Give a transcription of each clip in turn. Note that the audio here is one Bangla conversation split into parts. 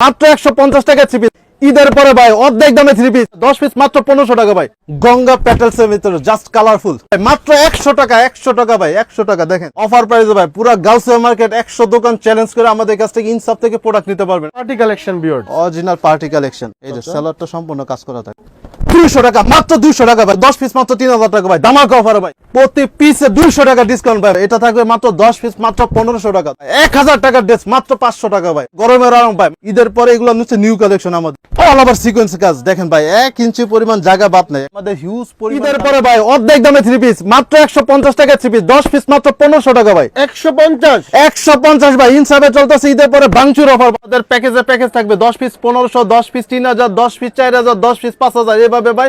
মাত্র 150 টাকা 3 পিস। ঈদের পরে ভাই অর্ধেক দামে 3 পিস 10 পিস মাত্র 1500 টাকা ভাই। গঙ্গা প্যাটেলসের ভিতরে জাস্ট কালারফুল মাত্র 100 টাকা 100 টাকা ভাই 100 টাকা দেখেন অফার প্রাইসে ভাই পুরো গাউসিয়া মার্কেট 100 দোকান চ্যালেঞ্জ করে আমাদের কাছ থেকে ইনসাফ থেকে প্রোডাক্ট নিতে পারবেন। Party collection beard original party collection এই যে সেলারটা সম্পূর্ণ কাজ করা থাকে 200 টাকা মাত্র 200 টাকা ভাই 10 পিস মাত্র 3000 টাকা ভাই ধামাকা অফার ভাই প্রতি পিসে 200 টাকা ডিসকাউন্ট ভাই এটা থাকবে মাত্র 10 পিস মাত্র 1500 টাকা 1000 টাকার ড্রেস মাত্র 500 টাকা ভাই গরমের আরাম ভাই ঈদের পরে এগুলো হচ্ছে নিউ কালেকশন আমাদের অল ওভার সিকোয়েন্স কাজ দেখেন ভাই 1 ইঞ্চি পরিমাণ জায়গা বাদ নাই আমাদের হিউজ পরিমাণ ঈদের পরে ভাই অর্ধেক দামে 3 পিস মাত্র 150 টাকা 3 পিস 10 পিস মাত্র 1500 টাকা ভাই 150 ভাই ইনসাফে চলতেছে ঈদের পরে ভাঙচুর অফার আমাদের প্যাকেজ থাকবে 10 পিস 1500 10 পিস 3000 10 পিস 4000 10 পিস 5000 এভাবে ভাই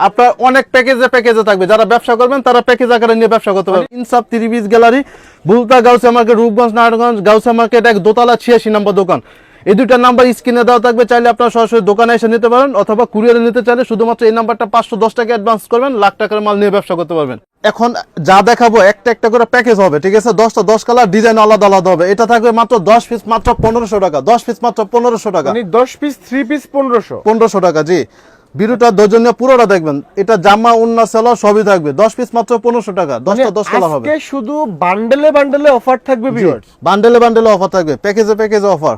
আপনার অনেক প্যাকেজে থাকবে যারা ব্যবসা করবেন তারা প্যাকেজ আকারে নিয়ে ব্যবসা করতে পারবেন ইনসাফ 3 piece gallery বুলতা Gausia market Rupganj Narayanganj Gausia market এক দোতলা 86 নম্বর দোকান এই দুইটা নাম্বার স্ক্রিনে দেওয়া থাকবে চাইলে আপনারা সরাসরি দোকানে এসে নিতে পারেন অথবা কুরিয়ারে নিতে চাইলে শুধুমাত্র এই নাম্বারটা 510 টাকা অ্যাডভান্স করবেন লাখ টাকার মাল নিয়ে ব্যবসা করতে পারবেন। এখন যা দেখাবো একটা করে প্যাকেজ হবে ঠিক আছে 10 কালার ডিজাইন আলাদা হবে এটা থাকবে মাত্র 10 পিস মাত্র 1500 টাকা 10 পিস মাত্র 1500 টাকা মানে 10 পিস 3 পিস 1500 টাকা জি ভিডিওটা দর্জনীয় পুরোটা দেখবেন এটা জামা উন্না সেলার সবই থাকবে 10 পিস মাত্র 1500 টাকা 10 কালার হবে আজকে শুধু বান্ডেলে অফার থাকবে ভিউয়ার্স বান্ডেলে অফার থাকবে প্যাকেজে অফার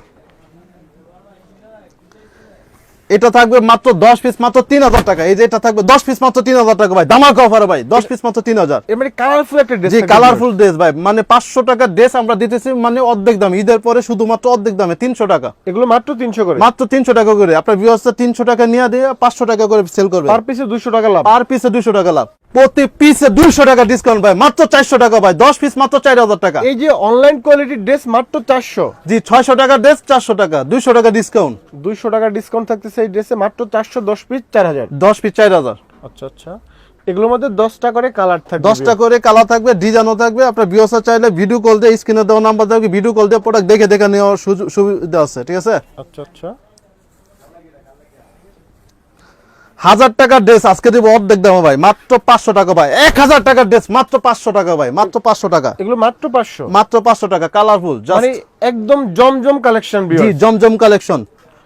এটা থাকবে মাত্র 10 পিস মাত্র 3000 টাকা এই যে এটা থাকবে 10 পিস মাত্র 3000 টাকা ভাই ধামাকা অফার ভাই 10 পিস মাত্র 3000 এর মানে কালারফুল একটা ড্রেস জি কালারফুল ড্রেস ভাই মানে 500 টাকার ড্রেস আমরা দিতেছি মানে অর্ধেক দাম ঈদের পরে শুধুমাত্র অর্ধেক দামে 300 টাকা এগুলো মাত্র 300 করে মাত্র 300 টাকা করে আপনার ভিউয়ার্স 300 টাকা নিয়ে দিয়ে 500 টাকা করে সেল করবে পার পিসে 200 টাকা লাভ পার পিসে 200 টাকা লাভ প্রতি পিসে 200 টাকা ডিসকাউন্ট ভাই মাত্র 400 টাকা ভাই 10 পিস মাত্র 4000 টাকা এই যে অনলাইন কোয়ালিটির ড্রেস মাত্র 400 জি 600 টাকার ড্রেস 400 টাকা 200 টাকা ডিসকাউন্ট 200 টাকা ডিসকাউন্ট থাকতেছে এই ড্রেসে মাত্র 410 পিস 4000 10 পিস 4000 আচ্ছা এগুলোর মধ্যে 10টা করে কালার থাকবে 10টা করে কালার থাকবে ডিজাইনও থাকবে আপনার ভিউয়ার্স চাইলে ভিডিও কল দিয়ে স্ক্রিনে দেওয়া নাম্বার দেওয়া ভিডিও কল দিয়ে প্রোডাক্ট দেখে নেওয়ার সুবিধা আছে ঠিক আছে আচ্ছা 1000 টাকার ড্রেস আজকে দিব অর্ধেক দাম ভাই মাত্র 500 টাকা ভাই 1000 টাকার ড্রেস মাত্র 500 টাকা ভাই মাত্র 500 টাকা এগুলো মাত্র 500 মাত্র 500 টাকা কালারফুল মানে একদম জমজম কালেকশন জি ভিউয়ার্স জমজম কালেকশন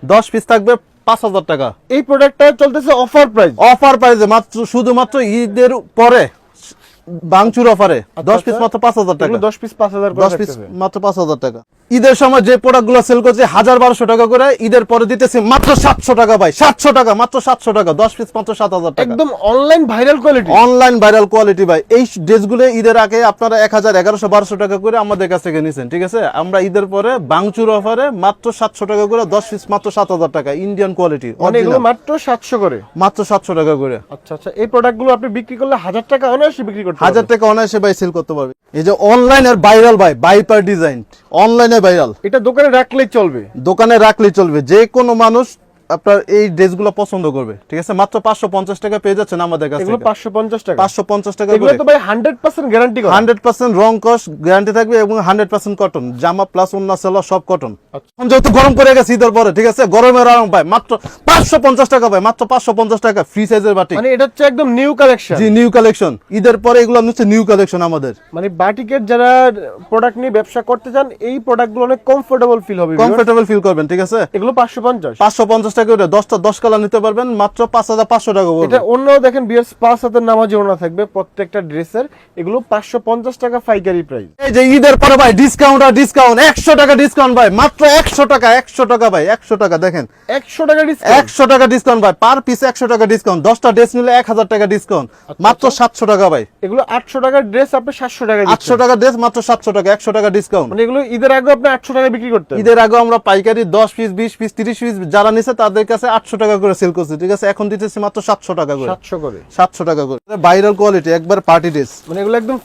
10 পিস থাকবে 5000 টাকা এই প্রোডাক্টটা চলতেছে অফার প্রাইসে মাত্র শুধুমাত্র ঈদের পরে বাংচুর অফারে 10 পিস মাত্র 5000 টাকা 10 পিস 5000 করে 10 পিস মাত্র 5000 টাকা ঈদের সময় যে প্রোডাক্টগুলো সেল করছে 1200 টাকা করে ঈদের পরে দিতেছি মাত্র 700 টাকা ভাই 700 টাকা মাত্র 700 টাকা 10 পিস মাত্র 7000 টাকা একদম অনলাইন ভাইরাল কোয়ালিটি ভাই এই ড্রেসগুলো ঈদের আগে আপনারা 1000 1100 1200 টাকা করে আমাদের কাছ থেকে নিছেন ঠিক আছে আমরা ঈদের পরে বাংচুর অফারে মাত্র 700 টাকা করে 10 পিস মাত্র 7000 টাকা ইন্ডিয়ান কোয়ালিটি মানে এগুলো মাত্র 700 করে মাত্র 700 টাকা করে আচ্ছা এই প্রোডাক্টগুলো আপনি বিক্রি করলে 1000 টাকা অনায়াসে বিক্রি করতে 1000 টাকা অনায়াসে ভাই সেল করতে পারবে এই যে অনলাইনের ভাইরাল ভাই বাইপার ডিজাইন অনলাইনে ভাইরাল এটা দোকানে রাখলেই চলবে যে কোনো মানুষ আপনার এই ড্রেসগুলো পছন্দ করবে ঠিক আছে মাত্র 550 টাকা পেয়ে যাচ্ছেন আমাদের কাছে এগুলো 550 টাকা 550 টাকা এগুলো তো ভাই 100% গ্যারান্টি করা 100% রং কস গ্যারান্টি থাকবে এবং 100% কটন জামা প্লাস ওন্না সেলা সব কটন আচ্ছা যেহেতু গরম পড়ে গেছে ঈদের পরে ঠিক আছে গরমের আরাম ভাই মাত্র 550 টাকা ভাই মাত্র 550 টাকা ফ্রি সাইজের বাটিক মানে এটা হচ্ছে একদম নিউ কালেকশন জি নিউ কালেকশন ঈদের পরে এগুলো হচ্ছে নিউ কালেকশন আমাদের মানে বাটিকের যারা প্রোডাক্ট নিয়ে ব্যবসা করতে চান এই প্রোডাক্টগুলো অনেক কমফোর্টেবল ফিল করবেন ঠিক আছে এগুলো 550 টাকা করে 10 কালার নিতে পারবেন মাত্র 5500 টাকা এটা অন্যও দেখেন বিয়ার্স 5 হাতের নামাজি ওনা থাকবে প্রত্যেকটা ড্রেসের এগুলো 550 টাকা পাইকারি প্রাইস এই যে ঈদের পরে ভাই ডিসকাউন্ট 100 টাকা ডিসকাউন্ট ভাই মাত্র 100 টাকা ভাই 100 টাকা দেখেন 100 টাকা ডিসকাউন্ট ভাই পার পিস 100 টাকা ডিসকাউন্ট 10টা ড্রেস নিলে 1000 টাকা ডিসকাউন্ট মাত্র 700 টাকা ভাই এগুলো 800 টাকার ড্রেস আপনি 700 টাকা 800 টাকা ড্রেস মাত্র 700 টাকা 100 টাকা ডিসকাউন্ট মানে এগুলো ঈদের আগে আপনি 800 টাকা বিক্রি করতেন ঈদের আগে আমরা পাইকারি 10 পিস 20 পিস 30 পিস যারা নিছে তাদের কাছে 800 টাকা করে সেল করছি ঠিক আছে এখন দিতেছি মাত্র 700 টাকা করে 700 টাকা করে ভাইরাল কোয়ালিটি একবার পার্টি ড্রেস মানে এগুলো একদম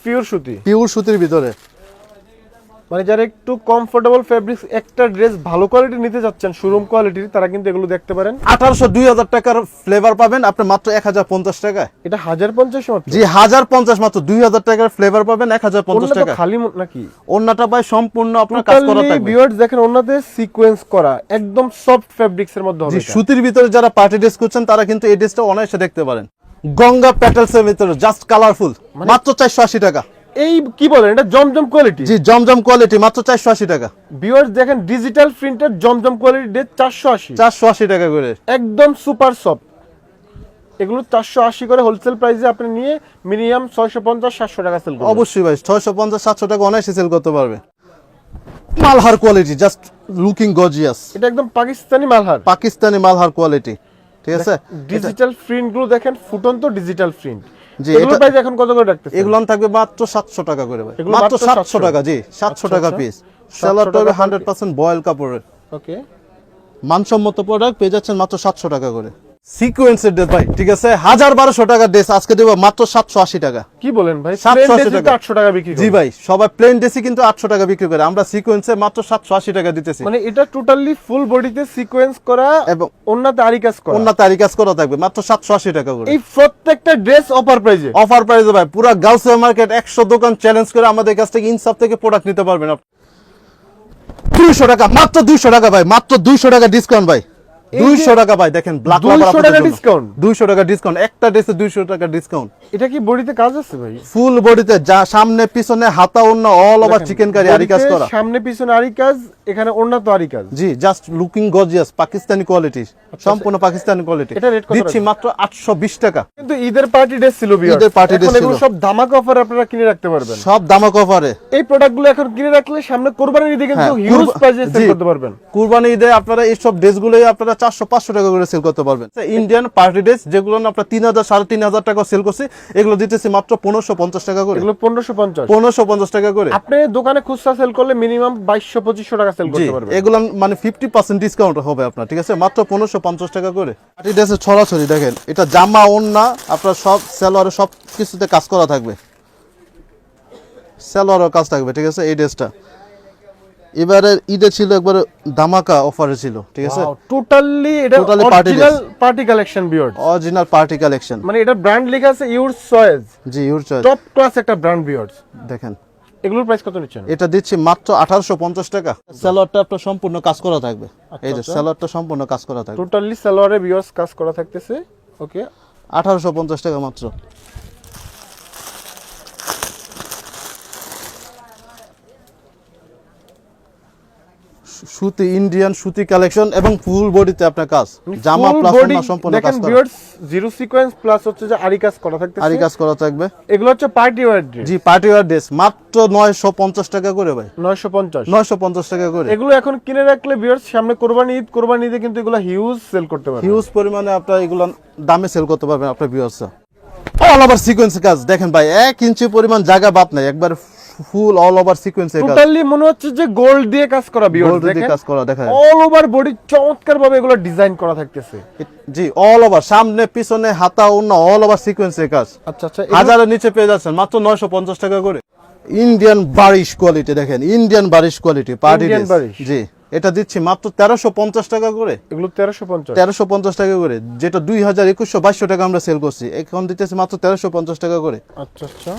পিওর সুতির ভিতরে মানে যারা একটু কমফোর্টেবল ফেব্রিক্স একটা ড্রেস ভালো কোয়ালিটি নিতে যাচ্ছেন শোরুম কোয়ালিটির তারা কিন্তু এগুলো দেখতে পারেন 1800 2000 টাকার ফ্লেভার পাবেন আপনি মাত্র 1050 টাকা এটা 1050 মাত্র জি 1050 মাত্র 2000 টাকার ফ্লেভার পাবেন 1050 টাকা খালি নাকি ওন্নাটা ভাই সম্পূর্ণ আপনার কাজ করা থাকবে ভিউয়ার্স দেখেন ওন্নাতে সিকোয়েন্স করা একদম সফট ফেব্রিক্স এর মধ্যে হবে জি সুতির ভিতরে যারা পার্টি ড্রেস করছেন তারা কিন্তু এই ড্রেসটা অনায়াসে দেখতে পারেন গঙ্গা প্যাটেলসের ভিতরে জাস্ট কালারফুল মাত্র 480 টাকা এই কি বলেন, এটা জমজম কোয়ালিটি? জি জমজম কোয়ালিটি, মাত্র 480 টাকা। ভিউয়ার্স দেখেন, ডিজিটাল প্রিন্টের জমজম কোয়ালিটি ড্রেস 480, 480 টাকা করে। একদম সুপার সফট। এগুলো 480 করে হোলসেল প্রাইসে আপনি নিয়ে মিনিমাম 650-700 টাকা সেল করবেন। অবশ্যই ভাই 650-700 টাকা অনায়াসে সেল করতে পারবে। Malhar quality, just looking gorgeous. এটা একদম পাকিস্তানি মালহার, পাকিস্তানি মালহার কোয়ালিটি, ঠিক আছে। ডিজিটাল প্রিন্ট গুলো দেখেন, ফুটন্ত ডিজিটাল প্রিন্ট। জি, এগুলো এটা- প্রাইস এখন কত করে রাখতেছেন? এগুলো থাকবে মাত্র 700 টাকা করে ভাই, এগুলো মাত্র মাত্র 700 টাকা। জি 700 টাকা আচ্ছা। পিস। 700 সেলারটা হবে টাকা 100% বয়েল কাপড়ের, ওকে। মানসম্মত প্রোডাক্ট পেয়ে যাচ্ছেন মাত্র 700 টাকা করে। সিকোয়েন্সের ড্রেস ভাই, ঠিক আছে, 1200 টাকা ড্রেস আজকে দেবো মাত্র 780 টাকা। কি বলেন ভাই, 780 প্লেন টাকা। 800 টাকা বিক্রি জি করে? ভাই, সবাই প্লেন ড্রেসই কিন্তু 800 টাকা বিক্রি করে, আমরা সিকোয়েন্সে মাত্র 780 টাকা দিতেছি। মানে এটা টোটালি ফুল বডিতে সিকোয়েন্স করা এবং ওন্নাতে আরি কাজ করা। অন্য তারিখ কাজ করা থাকবে মাত্র 780 টাকা করে। এই প্রত্যেকটা ড্রেস অফার প্রাইজে। অফার প্রাইসে ভাই, পুরো গাউসিয়া মার্কেট 100 দোকান চ্যালেঞ্জ করে আমাদের কাছ থেকে ইনসাফ থেকে প্রোডাক্ট নিতে পারবেন আপনি। 200 টাকা, মাত্র 200 টাকা ভাই, মাত্র 200 টাকা ডিসকাউন্ট ভাই। 200 টাকা ভাই, দেখেন ব্ল্যাক 200 টাকা ডিসকাউন্ট? 200 টাকা ডিসকাউন্ট, একটা ড্রেসে 200 টাকা ডিসকাউন্ট। এটা কি বডিতে কাজ আছে ভাই? ফুল বডিতে, যা সামনে পিছনে হাতা ওন্না অল ওভার দেখেন, চিকেন কারি আরি কাজ বডিতে করা। সামনে পিছনে আরি কাজ, এখানে ওন্নাতে আরি কাজ। জি just looking gorgeous, Pakistani quality, সম্পূর্ণ পাকিস্তানি কোয়ালিটি। এটা রেট কত দিচ্ছি রাখবেন? মাত্র 820 টাকা। কিন্তু ঈদের পার্টি ড্রেস ছিল ভিউয়ার্স, ঈদের party dress এখন এগুলো ছিল। সব ধামাকা অফারে আপনারা কিনে রাখতে পারবেন। সব দামাক অফারে। এই প্রোডাক্টগুলো এখন কিনে রাখলে সামনে কোরবানির ঈদে কিন্তু হ্যাঁ, হিউজ প্রাইসে সেল জি। করতে পারবেন। কুরবানি ঈদে আপনারা এই সব ড্রেসগুলোই আপনারা 400-500 টাকা করে সেল করতে পারবেন। ইন্ডিয়ান পার্টি ড্রেস যেগুলো আপনারা 3000-3500 টাকা সেল করছি, এগুলো দিতেছি মাত্র 1550 টাকা করে। এগুলো 1550। 1550 টাকা করে। আপনি দোকানে খুচরা সেল করলে মিনিমাম 2200-2500 টাকা সেল জি, করতে পারবেন। এগুলো মানে 50% ডিসকাউন্ট হবে আপনার, ঠিক আছে, মাত্র 1550 টাকা করে। পার্টি ড্রেসের ছড়াছড়ি দেখেন, এটা জামা ওন্না আপনার সব সালোয়ারে সব কিছুতে কাজ করা থাকবে, সালোয়ারের কাজ থাকবে, ঠিক আছে। এই ড্রেসটা এবারে ঈদে ছিল একবার ধামাকা অফারে ছিল, ঠিক আছে। টোটালি এটা Totally party original dress। Party collection viewers. Original party collection. মানে এটা ব্র্যান্ড লেখা আছে your choice, G your choice. Top class একটা ব্র্যান্ড ভিউয়ার্স। দেখেন এগুলোর প্রাইস কত নিচ্ছেন? এটা দিচ্ছি মাত্র 1850 টাকা। সালোয়ারটা আপনার সম্পূর্ণ কাজ করা থাকবে, এই যে আচ্ছা। সালোয়ারটা সম্পূর্ণ কাজ করা থাকবে। টোটালি সালোয়ারে ভিউয়ার্স কাজ করা থাকতেছে, ওকে। 1850 টাকা মাত্র। সুতি, ইন্ডিয়ান সুতি কালেকশন এবং ফুল বডিতে আপনার কাজ, জামা Full প্লাস body ওন্না সম্পূর্ণ দেখেন কাজ করা। ভিউয়ার্স, জিরো সিকোয়েন্স প্লাস হচ্ছে যে আরি কাজ করা থাকতেছে। আরি কাজ করা থাকবে। এগুলো হচ্ছে পার্টি ওয়্যার ড্রেস। জি পার্টি ওয়্যার ড্রেস মাত্র 950 টাকা করে ভাই, 950। 950 টাকা করে। এগুলো এখন কিনে রাখলে ভিউয়ার্স সামনে কোরবানি ঈদে কিন্তু এগুলো হিউজ সেল করতে পারবে। হিউজ পরিমাণে আপনার এগুলো দামে সেল করতে পারবেন আপনার ভিউয়ার্সরা। অল ওভার সিকোয়েন্স কাজ দেখেন ভাই, 1 ইঞ্চি পরিমাণ জায়গা বাদ নাই, একবার ফুল অল ওভার সিকোয়েন্সের কাজ, টোটালি মনে হচ্ছে যে গোল্ড দিয়ে কাজ করা ভিউয়ার্স। গোল্ড দিয়ে দেখেন কাজ করা দেখা যায়। অল ওভার বডি চমৎকার ভাবে এগুলো ডিজাইন করা থাকতেছে। জি অল ওভার, সামনে পিছনে হাতা ওন্না অল ওভার সিকোয়েন্সের কাজ। আচ্ছা আচ্ছা, হাজারের নিচে পেয়ে যাচ্ছেন মাত্র 950 টাকা করে। ইন্ডিয়ান বারিশ কোয়ালিটি দেখেন, Indian Bareeze quality party Indian dress. Bareeze. জি এটা দিচ্ছি মাত্র 1350 টাকা করে। এগুলো 1350। 1350 টাকা করে, যেটা 2021-2200 টাকা আমরা সেল করছি, এখন দিতেছি মাত্র 1350 টাকা করে। আচ্ছা আচ্ছা,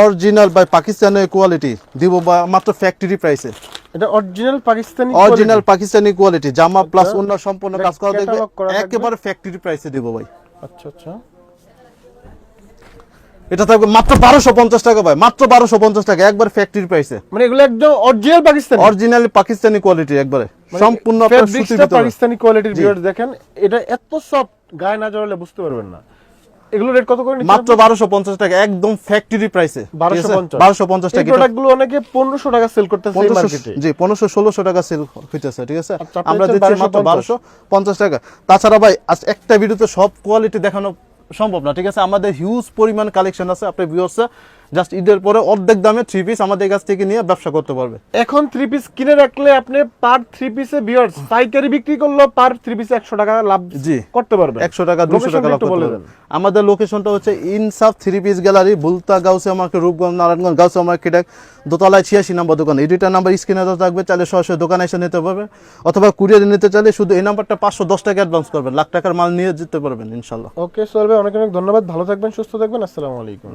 অরিজিনাল বাই পাকিস্তানের কোয়ালিটি দিব মাত্র ফ্যাক্টরি প্রাইসে। এটা original Pakistani original Pakistani quality, জামা প্লাস অন্য সম্পূর্ণ এটা কাজ করা দেখবে, catalog করা থাকবে। একেবারে ফ্যাক্টরি প্রাইসে দিব ভাই। আচ্ছা আচ্ছা, এটা থাকবে মাত্র 1250 টাকা ভাই, মাত্র 1250 টাকা, একবার ফ্যাক্টরি প্রাইসে। মানে এগুলো একদম original Pakistani, original Pakistani quality একবারে সম্পূর্ণ আপনার সুতির ফেব্রিক্সটা ভিতরে। পাকিস্তানি কোয়ালিটির ভিউয়ার্স দেখেন, এটা এত সফট গায়ে না জড়ালে বুঝতে পারবেন না। এগুলো রেট কত করে নিচ্ছেন? মাত্র 1250 টাকা, একদম ফ্যাক্টরি প্রাইসে। 1250 এই টাকা। প্রোডাক্টগুলো অনেকে 1500 টাকা সেল করতেছে এই মার্কেটে। জি 1500-1600 টাকা সেল হইতেছে, ঠিক আছে। আচ্ছা, আপনি আমরা হচ্ছেন দিচ্ছি মাত্র 1250 টাকা। তাছাড়া ভাই আজ একটা ভিডিওতে সব কোয়ালিটি দেখানো সম্ভব না, ঠিক আছে। আমাদের হিউজ পরিমাণ কালেকশন আছে, আপনি ভিউয়ার্স জাস্ট ঈদের পরে অর্ধেক দামে 3 পিস আমাদের কাছ থেকে নিয়ে ব্যবসা করতে পারবে। এখন 3 পিস কিনে রাখলে আপনি পার 3 পিসে ভিউয়ার্স পাইকারি বিক্রি করলে পার 3 পিসে 100 টাকা লাভ জি করতে পারবেন। 100 টাকা 200 টাকা লাভ করতে পারবেন। আমাদের লোকেশনটা হচ্ছে ইনসাফ 3 piece gallery, বুলতা Gausia market, Rupganj, Narayanganj, Gausia market দোতলায় 86 নম্বর দোকান। এই দুইটা নাম্বার স্ক্রিনে দেওয়া থাকবে, চাইলে সরাসরি দোকানে এসে নিতে পারবেন, অথবা কুরিয়ারে নিতে চাইলে শুধু এই নাম্বারটা 510 টাকা অ্যাডভান্স করবেন, লাখ টাকার মাল নিয়ে যেতে পারবেন ইনশাআল্লাহ। ওকে সোহেল ভাই, অনেক অনেক ধন্যবাদ। ভালো থাকবেন, সুস্থ থাকবেন। আসসালামু আলাইকুম।